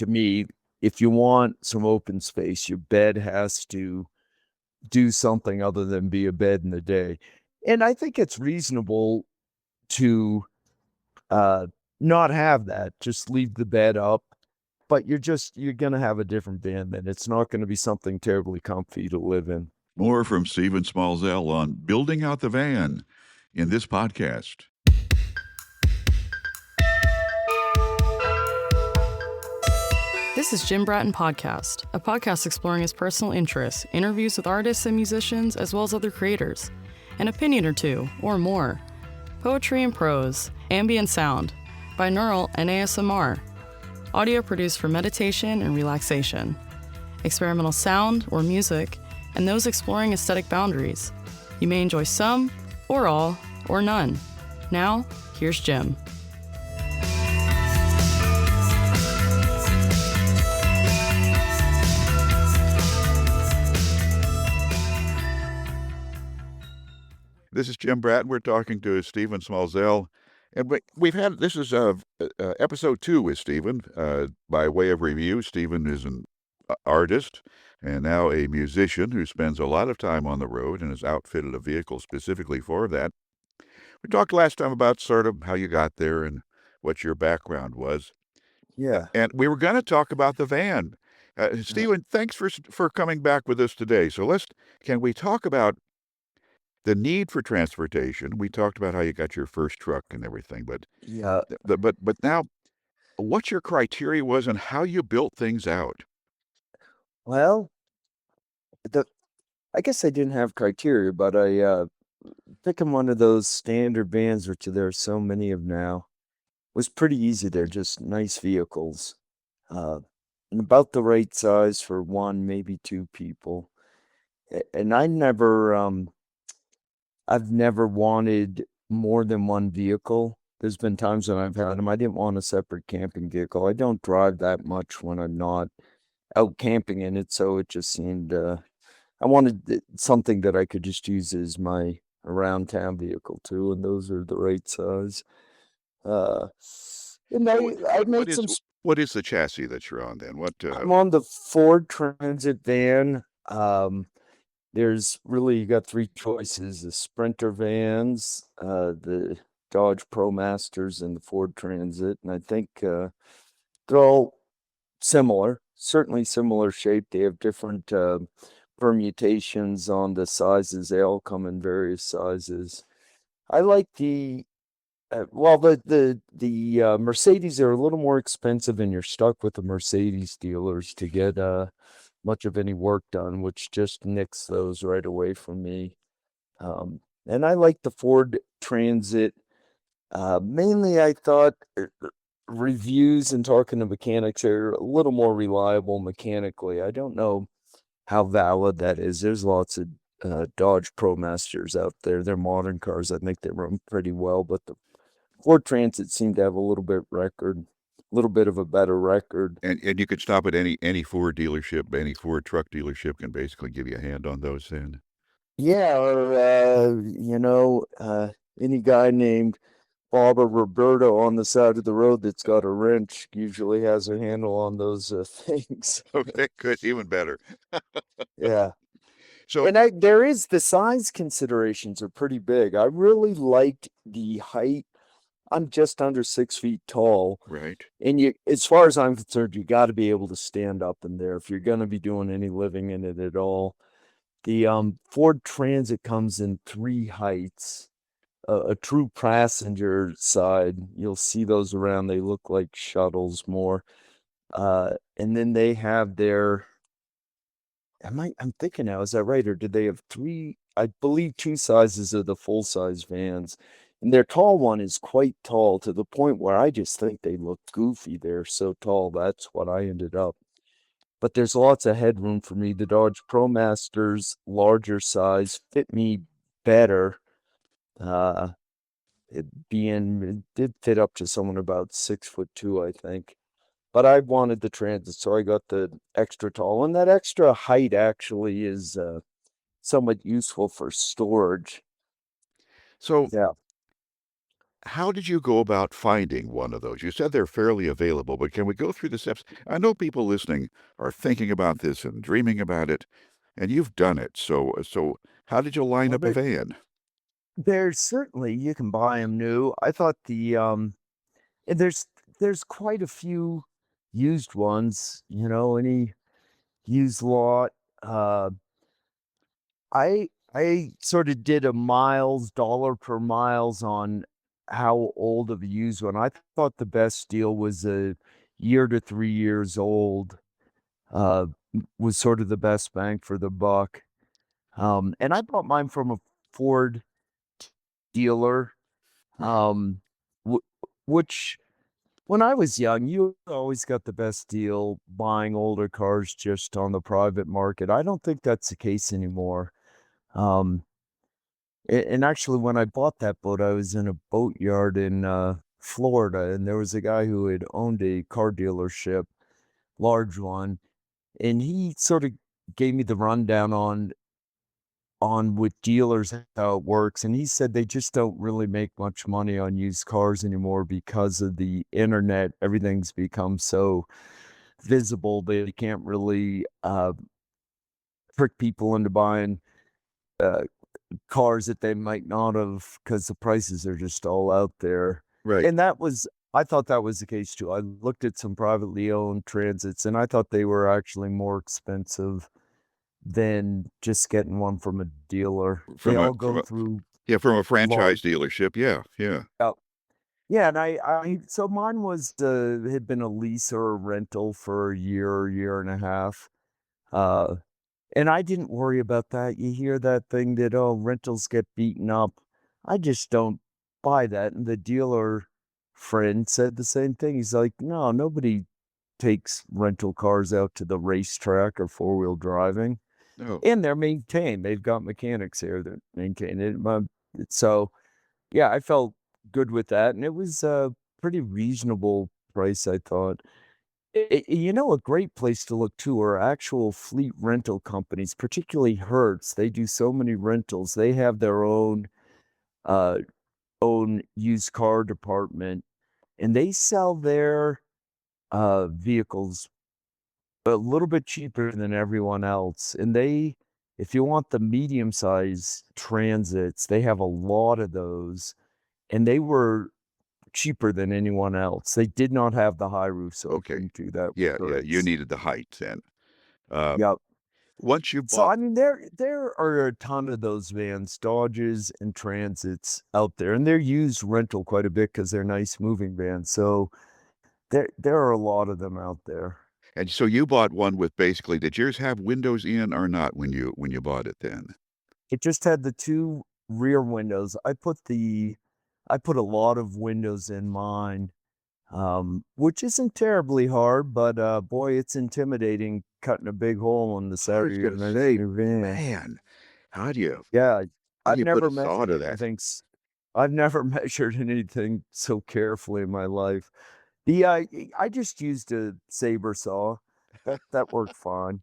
to me, if you want some open space, your bed has to do something other than be a bed in the day. And I think it's reasonable to uh, not have that. Just leave the bed up. But you're gonna have a different van then. It's not gonna be something terribly comfy to live in. More from Stephen Smalzel on building out the van in this podcast. This is Jim Bratton Podcast, a podcast exploring his personal interests, interviews with artists and musicians, as well as other creators, an opinion or two, or more, poetry and prose, ambient sound, binaural and ASMR, audio produced for meditation and relaxation, experimental sound or music, and those exploring aesthetic boundaries. You may enjoy some, or all, or none. Now, here's Jim. This is Jim Bratton. We're talking to Stephen Smalzel. And we've had, this is episode 2 with Stephen. By way of review, Stephen is an artist and now a musician who spends a lot of time on the road and has outfitted a vehicle specifically for that. We talked last time about sort of how you got there and what your background was. Yeah. And we were going to talk about the van. Stephen, thanks for coming back with us today. So can we talk about the need for transportation? We talked about how you got your first truck and everything, but Yeah. but now, what your criteria was and how you built things out. Well, I guess I didn't have criteria, but I picking one of those standard vans, which there are so many of now, was pretty easy. They're just nice vehicles. And about the right size for one, maybe two people. And I've never wanted more than one vehicle. There's been times when I've had them. I didn't want a separate camping vehicle. I don't drive that much when I'm not out camping in it, so it just seemed I wanted something that I could just use as my around town vehicle too, and those are the right size. Uh, and I made some. What is the chassis that you're on then? I'm on the Ford Transit van. There's really, you got three choices: the Sprinter vans, the Dodge ProMasters, and the Ford Transit. And I think they're all similar, certainly similar shape. They have different permutations on the sizes. They all come in various sizes. I like the Mercedes are a little more expensive, and you're stuck with the Mercedes dealers to get much of any work done, which just nicks those right away from me. And I like the Ford Transit. Mainly, I thought reviews and talking to mechanics are a little more reliable mechanically. I don't know how valid that is. There's lots of Dodge ProMasters out there. They're modern cars. I think they run pretty well, but the Ford Transit seemed to have a little bit of a better record. And you could stop at any Ford dealership, any Ford truck dealership can basically give you a hand on those then. Yeah, or any guy named Bob or Roberto on the side of the road that's got a wrench usually has a handle on those things. Okay, good, even better. Yeah. So, And there is the size considerations are pretty big. I really liked the height. I'm just under 6 feet tall. right. And as far as I'm concerned, you got to be able to stand up in there if you're going to be doing any living in it at all. The Ford Transit comes in 3 heights. A true passenger side, you'll see those around. They look like shuttles more. And then they have I'm thinking now, is that right? Or did they have 3, I believe 2 sizes of the full size vans. And their tall one is quite tall to the point where I just think they look goofy. They're so tall. That's what I ended up. But there's lots of headroom for me. The Dodge ProMasters, larger size, fit me better. It did fit up to someone about 6'2", I think. But I wanted the Transit, so I got the extra tall. And that extra height actually is somewhat useful for storage. So, Yeah. How did you go about finding one of those? You said they're fairly available, but can we go through the steps? I know people listening are thinking about this and dreaming about it, and you've done it. So how did you line Well, up a van? there's certainly you can buy them new. I thought and there's quite a few used ones, any used lot. Uh, I sort of did a dollar per miles on how old of a used one. I thought the best deal was a year to 3 years old. Uh, was sort of the best bang for the buck. And I bought mine from a Ford dealer. Um, wh- which when I was young, you always got the best deal buying older cars just on the private market. I don't think that's the case anymore. Um, and actually, when I bought that boat, I was in a boat yard in Florida, and there was a guy who had owned a car dealership, large one, and he sort of gave me the rundown on with dealers how it works. And he said they just don't really make much money on used cars anymore because of the internet. Everything's become so visible that you can't really trick people into buying uh, cars that they might not have because the prices are just all out there. Right. And I thought that was the case too. I looked at some privately owned transits and I thought they were actually more expensive than just getting one from a dealer. They From a all from go a through yeah, from a large. franchise dealership. Yeah, yeah. Yeah, and so mine was had been a lease or a rental for a year and a half. Uh, and I didn't worry about that. You hear that thing that, oh, rentals get beaten up. I just don't buy that. And the dealer friend said the same thing. He's like, no, nobody takes rental cars out to the racetrack or four-wheel driving. No. And they're maintained. They've got mechanics here that maintain it. So yeah, I felt good with that, and it was a pretty reasonable price, I thought. A great place to look too are actual fleet rental companies, particularly Hertz. They do so many rentals. They have their uh, own used car department, and they sell their vehicles a little bit cheaper than everyone else. And if you want the medium size transits, they have a lot of those, and they were cheaper than anyone else. They did not have the high roof, so I Okay. couldn't do that with Yeah, yeah. You Hertz. needed the height then. Uh, Yep. once you So, bought I mean, there are a ton of those vans, Dodges and Transits out there, and they're used rental quite a bit because 'cause they're nice moving vans. So, there are a lot of them out there. and so you bought one with basically did yours have windows in or not when you bought it then? It just had the 2 rear windows. I put a lot of windows in mine, which isn't terribly hard, but, boy, it's intimidating cutting a big hole in the I side of was your gonna say, your van. man, how do you Yeah, how do I've you put never a saw measured to that? anything s I've never measured anything so carefully in my life. I just used a saber saw. That worked fine.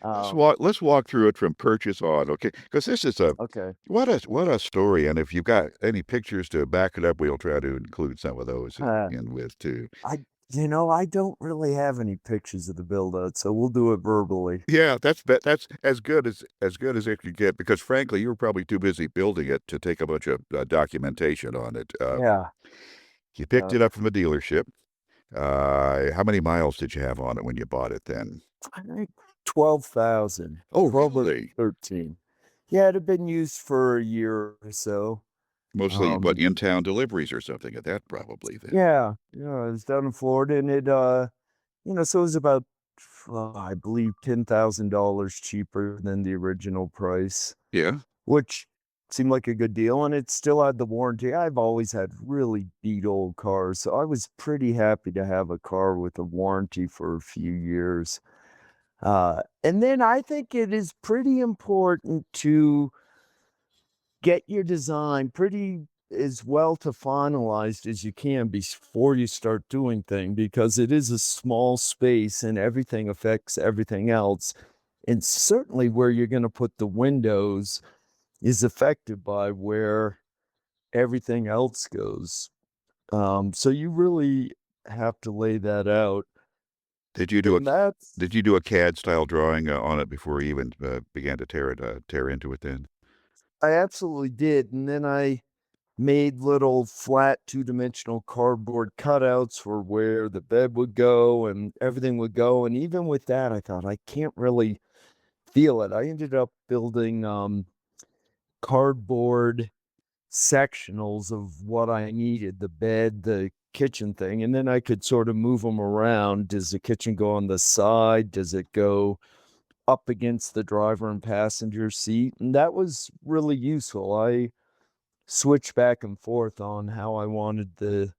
Um, Let's walk through it from purchase on, okay? Because this is a okay. what a story, and if you've got any pictures to back it up, we'll try to include some of those Uh, in with too. I I don't really have any pictures of the build out, so we'll do it verbally. Yeah, that's as good as it could get because frankly, you were probably too busy building it to take a bunch of documentation on it. Yeah. You picked Uh, it up from a dealership. How many miles did you have on it when you bought it then? I think 12,000, Oh, 12 or really? 13. Yeah, it had been used for a year or so. Mostly, what, Um, in-town deliveries or something at that probably then. yeah, it was down in Florida, and so it was about, I believe $10,000 cheaper than the original price, Yeah. which seemed like a good deal, and it still had the warranty. I've always had really beat old cars, so I was pretty happy to have a car with a warranty for a few years. And then I think it is pretty important to get your design pretty as well to finalized as you can before you start doing thing because it is a small space and everything affects everything else. And certainly where you're going to put the windows is affected by where everything else goes. So you really have to lay that out. Did you do a And that's did you do a CAD style drawing, on it before you even, began to tear into it then? I absolutely did. And then I made little flat two-dimensional cardboard cutouts for where the bed would go and everything would go. And even with that, I thought I can't really feel it. I ended up building cardboard sectionals of what I needed, the bed, the kitchen thing, and then I could sort of move them around. Does the kitchen go on the side? Does it go up against the driver and passenger seat? And that was really useful. I switched back and forth on how I wanted the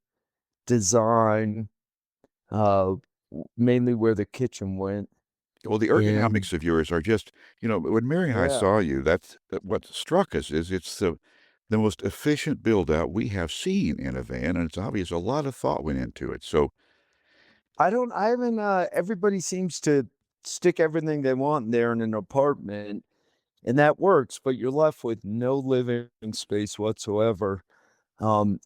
design, uh, mainly where the kitchen went. Well, the And ergonomics of yours are just when Mary and I yeah, saw you, what struck us is it's the most efficient build out we have seen in a van, and it's obvious a lot of thought went into it. So, I haven't, everybody seems to stick everything they want in there in an apartment. And that works, but you're left with no living space whatsoever.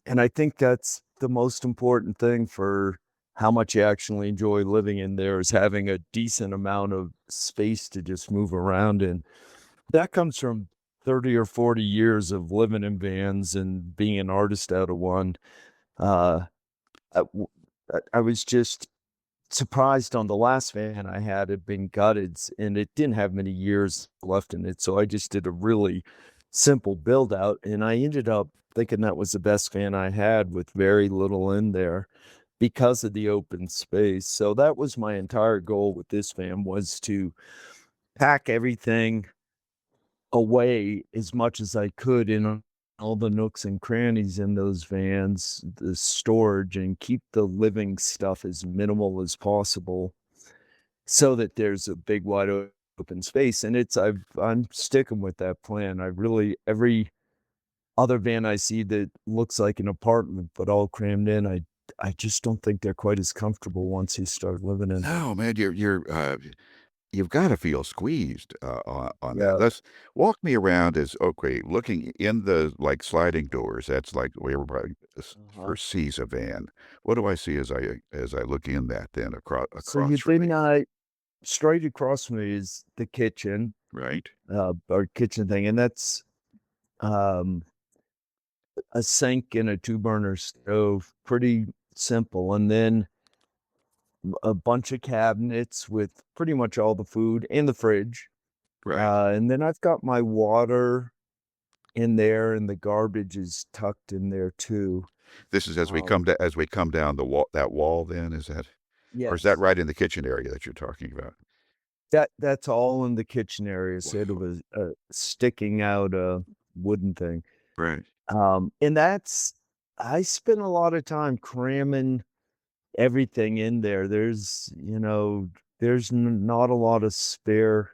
And I think that's the most important thing for how much you actually enjoy living in there is having a decent amount of space to just move around in. That comes from 30 or 40 years of living in vans and being an artist out of one. Uh, I was just surprised on the last van I had been gutted and it didn't have many years left in it. So I just did a really simple build out and I ended up thinking that was the best van I had with very little in there because of the open space. So that was my entire goal with this van was to pack everything away as much as I could in all the nooks and crannies in those vans, the storage, and keep the living stuff as minimal as possible so that there's a big wide open space. And I'm sticking with that plan. I really every other van I see that looks like an apartment but all crammed in, I just don't think they're quite as comfortable once you start living in. no, man, you've gotta feel squeezed, on that. Yeah. Let's walk me around as okay, looking in the, like, sliding doors, that's, like, where everybody Uh-huh. first sees a van. What do I see as I look in that then So across you from me, think straight across from me is the kitchen, right? our kitchen thing, and that's um a sink and a two burner stove, pretty simple. And then a bunch of cabinets with pretty much all the food and the fridge. Right. And then I've got my water in there and the garbage is tucked in there too. This is Um, as we come down that wall then, or is that yes, right in the kitchen area that you're talking about? that's all in the kitchen area. Instead of Wow. a sticking out a wooden thing. Right. And I spent a lot of time cramming everything in there. There's not a lot of spare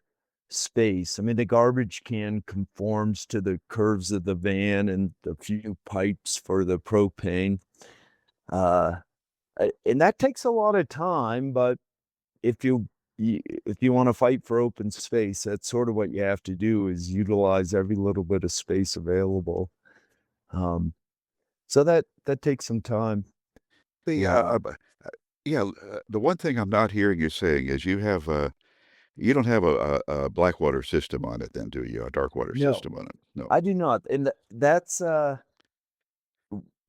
space. I mean, the garbage can conforms to the curves of the van and a few pipes for the propane. Uh, and that takes a lot of time, but if if you want to fight for open space, that's sort of what you have to do is utilize every little bit of space available. Um, so that takes some time. The, Uh, yeah, the one thing I'm not hearing you saying is you don't have a black water system on it then, do you? A dark water no. system on it? No. I do not, and that's,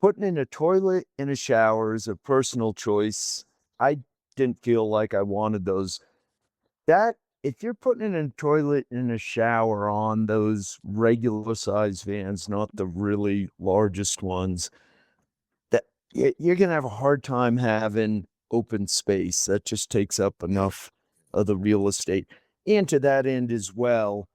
putting in a toilet and a shower is a personal choice. I didn't feel like I wanted those. That if you're putting in a toilet and a shower on those regular size vans, not the really largest ones, that you're gonna have a hard time having open space. That just takes up enough of the real estate. And to that end as well,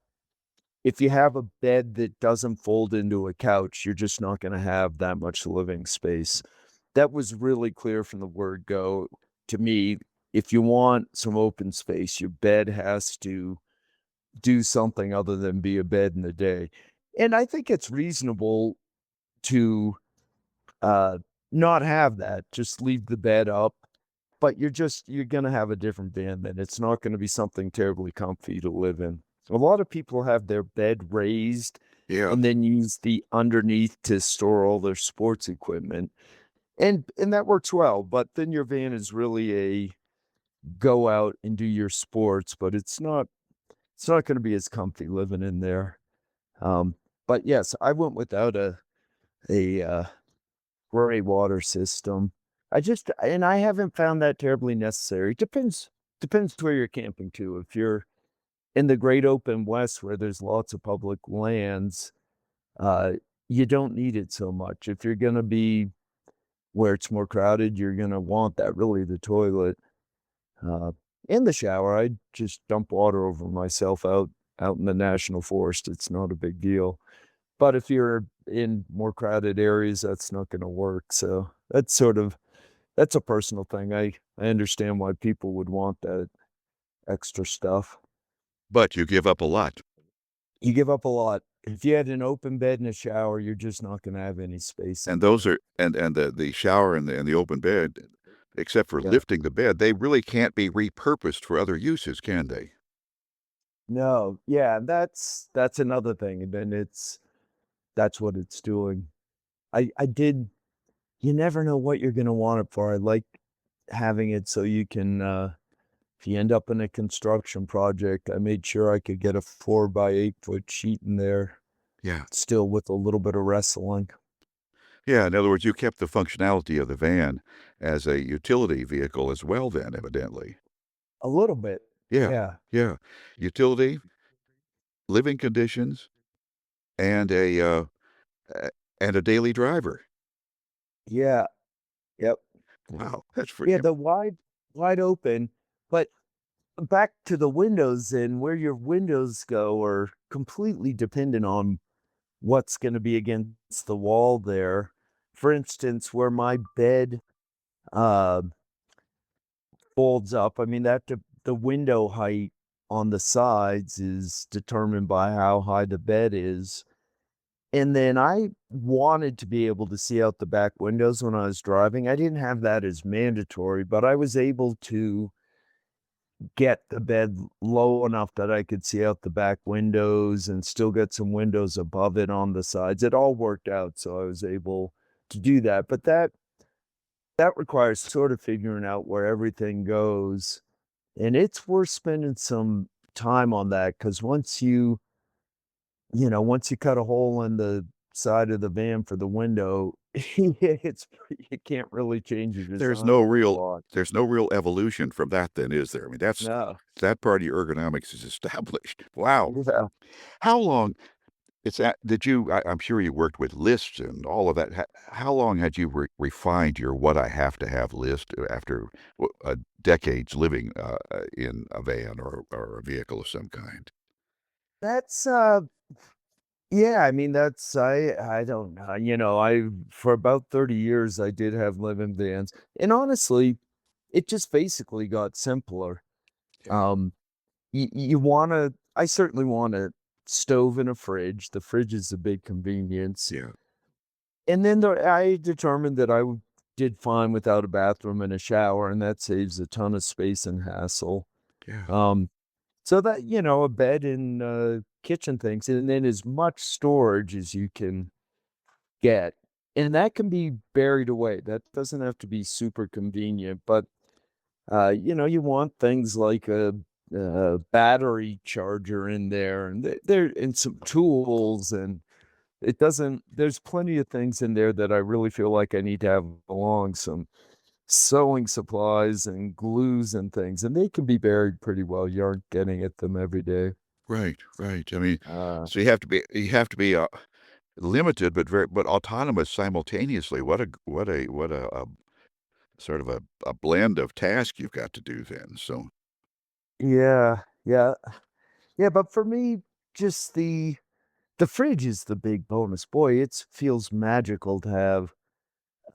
if you have a bed that doesn't fold into a couch, you're just not gonna have that much living space. That was really clear from the word go to me. If you want some open space, your bed has to do something other than be a bed in the day. And I think it's reasonable to, uh, not have that, just leave the bed up, but you're gonna have a different bed then. It's not gonna be something terribly comfy to live in. A lot of people have their bed raised Yeah. and then use the underneath to store all their sports equipment. And that works well, but then your van is really a go out and do your sports, but it's not gonna be as comfy living in there. Um, but yes, I went without a gray water system. I haven't found that terribly necessary. Depends where you're camping too. If you're in the great open west where there's lots of public lands, uh, you don't need it so much. If you're gonna be where it's more crowded, you're gonna want that really the toilet. Uh, in the shower, I just dump water over myself out in the national forest. It's not a big deal. But if you're in more crowded areas, that's not gonna work. So that's a personal thing. I understand why people would want that extra stuff. But you give up a lot. You give up a lot. If you had an open bed and a shower, you're just not gonna have any space And in those there. are and the shower and the open bed, except for Yeah. lifting the bed, they really can't be repurposed for other uses, can they? No, yeah, that's another thing, and then that's what it's doing. I did you never know what you're gonna want it for. I like having it so you can, if you end up in a construction project, I made sure I could get a 4 by 8-foot sheet in there, Yeah. still with a little bit of wrestling. Yeah, in other words, you kept the functionality of the van as a utility vehicle as well then, evidently. A little bit. Yeah, Yeah. yeah. Utility, living conditions, and a and a daily driver. Yeah. Yep. Wow, that's Yeah, pretty the wide open, but back to the windows and where your windows go are completely dependent on what's gonna be against the wall there. For instance, where my bed, uh, folds up, I mean, the window height on the sides is determined by how high the bed is, and then I wanted to be able to see out the back windows when I was driving. I didn't have that as mandatory, but I was able to get the bed low enough that I could see out the back windows and still get some windows above it on the sides. It all worked out, so I was able to do that, but that requires sort of figuring out where everything goes, and it's worth spending some time on that because once you cut a hole in the side of the van for the window, you can't really change your there's design no a whole real lot. there's no real evolution from that then, is there? I mean, No. that part of your ergonomics is established. Wow. Yeah. How long it's at did you I'm sure you worked with lists and all of that. How long had you refined your what I have to have list after decades living in a van or a vehicle of some kind? That's, yeah, I mean, I don't know, I for about 30 years, I did have live-in vans, and honestly, it just basically got simpler. Yeah, Um, you wanna I certainly want a stove and a fridge. The fridge is a big convenience, yeah, and then I determined that did fine without a bathroom and a shower, and that saves a ton of space and hassle. yeah. Um, so that, a bed and, kitchen things, and then as much storage as you can get, and that can be buried away. That doesn't have to be super convenient, but, you want things like a battery charger in there, and and some tools, and it doesn't there's plenty of things in there that I really feel like I need to have along, some sewing supplies and glues and things, and they can be buried pretty well. You aren't getting at them every day. Right, right. I mean, Uh, so you have to be limited but autonomous simultaneously. What a sort of a blend of tasks you've got to do then. So yeah, yeah, yeah, but for me, just the fridge is the big bonus. Boy, it feels magical to have,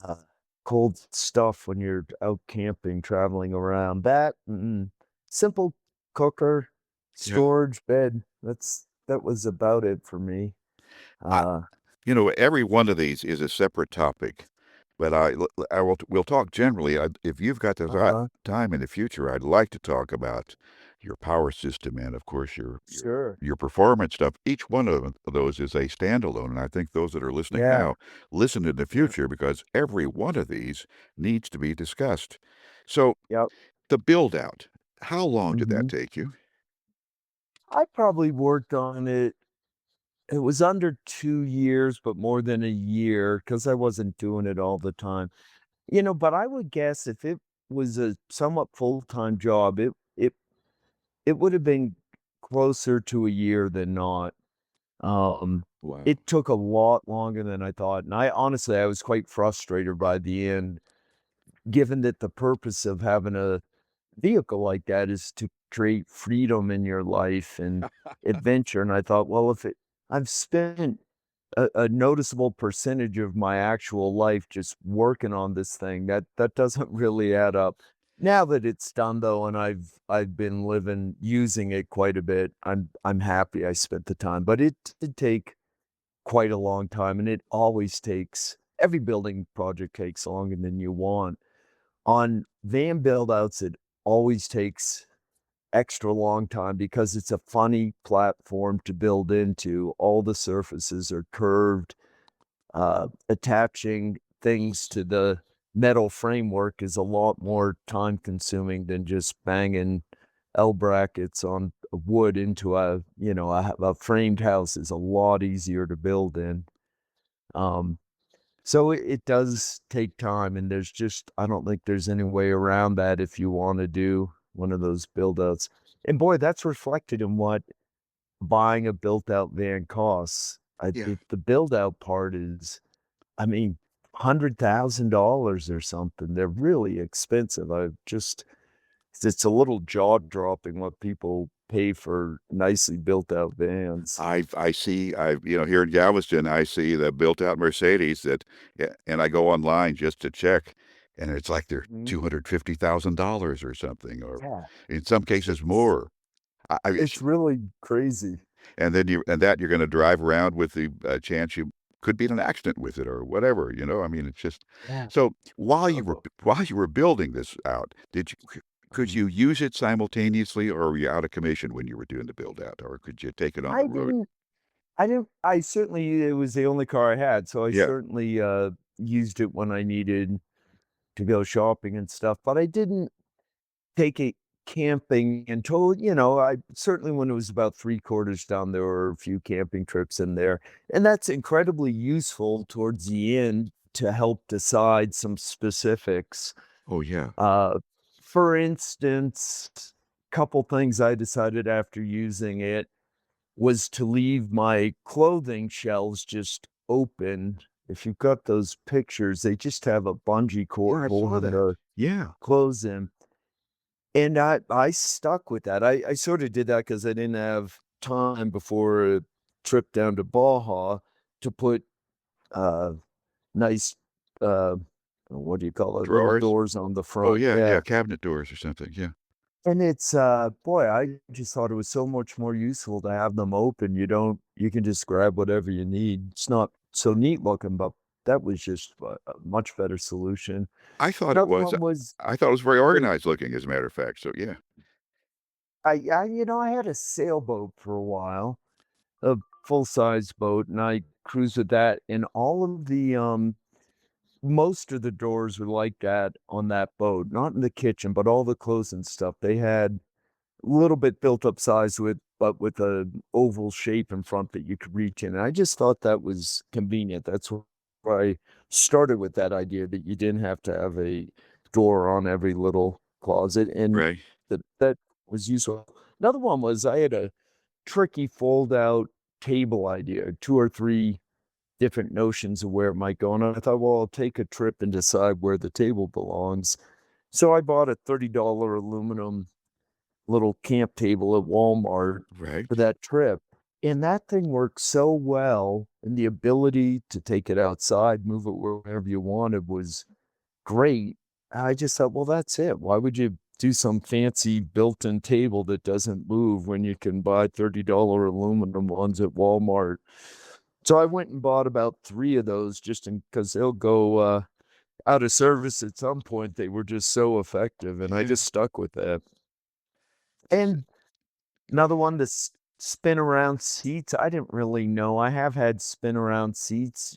uh, cold stuff when you're out camping, traveling around. Simple cooker, yeah. storage, bed, that was about it for me. I, Uh, every one of these is a separate topic, but we'll talk generally. If you've got the uh-huh. time in the future, I'd like to talk about your power system and, of course, Sure. your performance stuff. Each one of those is a standalone, and I think those that are listening Yeah. now listen in the future because every one of these needs to be discussed. So, Yep. the build out, how long did that hmm take you? I probably worked on it. It was under 2 years, but more than a year because I wasn't doing it all the time. But I would guess if it was a somewhat full-time job, it would have been closer to a year than not. Um, Wow. it took a lot longer than I thought, and I was quite frustrated by the end, given that the purpose of having a vehicle like that is to create freedom in your life and adventure, and I thought, well, if it I've spent a noticeable percentage of my actual life just working on this thing. That doesn't really add up. Now that it's done though, and I've been using it quite a bit, I'm happy I spent the time. But it did take quite a long time, and it always takes every building project takes longer than you want. On van build outs, it always takes extra long time because it's a funny platform to build into. All the surfaces are curved. Attaching things to the metal framework is a lot more time consuming than just banging L brackets on wood into a framed house is a lot easier to build in. Um, so it does take time, and I don't think there's any way around that if you want to do one of those build outs. And boy, that's reflected in what buying a built out van costs. Yeah. The build out part is, I mean, $100,000 or something. They're really expensive. It's a little jaw dropping what people pay for nicely built out vans. I see, here in Galveston, I see the built out Mercedes and I go online just to check, and it's like they're Mhm. $250,000 or something, or Yeah, in some cases it's more. I it's really crazy. and then you're gonna drive around with the, chance you could be in an accident with it or whatever, I mean, it's just Yeah. so Terrible. while you were building this out, could Mhm. you use it simultaneously, or were you out of commission when you were doing the build out, or could you take it on the I road? didn't I certainly it was the only car I had, so I Yeah. certainly, used it when I needed to go shopping and stuff, but I didn't take it camping until, I certainly when it was about 3 quarters done, there were a few camping trips in there, and that's incredibly useful towards the end to help decide some specifics. Oh, yeah. Uh, for instance, couple things I decided after using it was to leave my clothing shelves just open. If you've got those pictures, they just have a bungee Yeah, cord I saw holding that. the Yeah. clothes in. And I stuck with that. I sort of did that because I didn't have time before a trip down to Baja to put uh nice uh what do you call it? Little Drawers? doors on the Oh, front. yeah, Yeah. yeah, cabinet doors or something, yeah. And it's boy, I just thought it was so much more useful to have them open. You can just grab whatever you need. It's not so neat looking, but that was just a much better solution. I thought it Another was one was I thought it was very the organized looking, as a matter of fact, so yeah. I had a sailboat for a while, a full-size boat, and I cruised with that, and all of the, most of the doors were like that on that boat, not in the kitchen, but all the clothes and stuff. They had a little bit built up size but with a oval shape in front that you could reach in, and I just thought that was convenient. That's why I started with that idea that you didn't have to have a door on every little closet, and Right. that was useful. Another one was I had a tricky fold-out table idea, 2 or 3 different notions of where it might go, and I thought, "Well, I'll take a trip and decide where the table belongs." So I bought a $30 aluminum little camp table at Walmart for Right. that trip, and that thing worked so well, and the ability to take it outside, move it wherever you wanted was great. I just thought, "Well, that's it. Why would you do some fancy built-in table that doesn't move when you can buy $30 aluminum ones at Walmart?" So I went and bought about 3 of those just in 'cause they'll go, out of service at some point. They were just so effective, and I Yeah. just stuck with that. S And Another one, the spin around seats. I didn't really know. I have had spin around seats.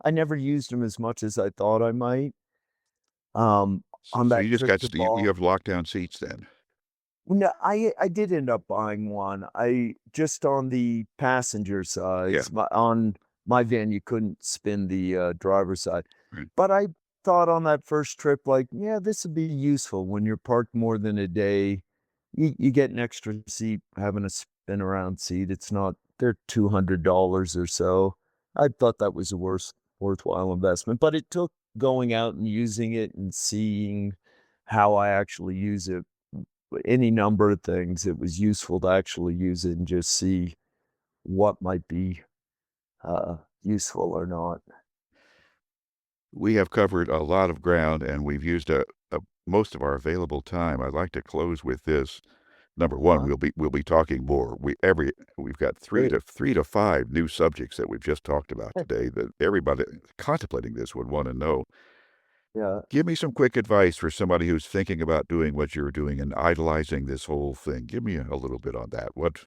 I never used them as much as I thought I might. On So that you just trip got to you Ball. have lockdown seats then. No, I did end up buying one. I just on the passenger Yeah. sides. On my van, you couldn't spin the driver's side. Right. But I thought on that first trip, like, yeah, this would be useful when you're parked more than a day. You get an extra seat having a spin around seat. They're $200 or so. I thought that was a worthwhile investment, but it took going out and using it and seeing how I actually use it. Any number of things. It was useful to actually use it and just see what might be useful or not. We have covered a lot of ground, and we've used most of our available time. I'd like to close with this. Number one, Uh, we'll be talking more. We've got Great. 3 to 5 new subjects that we've just talked about today that everybody contemplating this would want to know. Yeah. Give me some quick advice for somebody who's thinking about doing what you're doing and idolizing this whole thing. Give me a little bit on that. What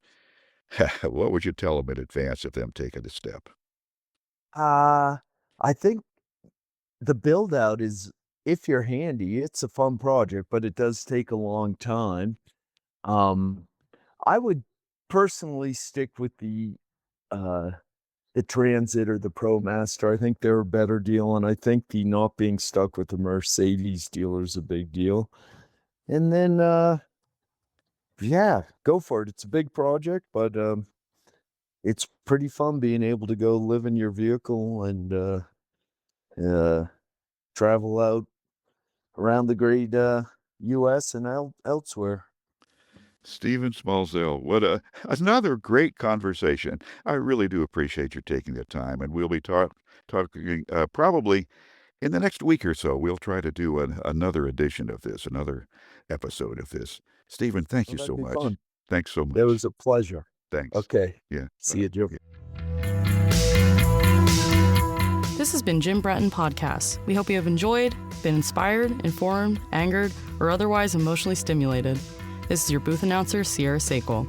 would you tell them in advance of them taking a step? Uh, I think the build out is, if you're handy, it's a fun project, but it does take a long time. Um, I would personally stick with uh the Transit or the ProMaster. I think they're a better deal, and I think the not being stuck with the Mercedes dealer is a big deal. And then yeah, go for it. It's a big project, but it's pretty fun being able to go live in your vehicle and uh travel out around the great US and elsewhere. Stephen Smalzel, what another great conversation. I really do appreciate your taking the time, and we'll be talking probably in the next week or so. We'll try to do another edition of this, another episode of this. Stephen, thank Well, you that'd so be much. fun. Thanks so It much. was a pleasure. Thanks. Okay. Yeah. See you, Jim. Yeah. This has been Jim Bratton Podcast. We hope you have enjoyed, been inspired, informed, angered, or otherwise emotionally stimulated. This is your booth announcer, Sierra Sakel.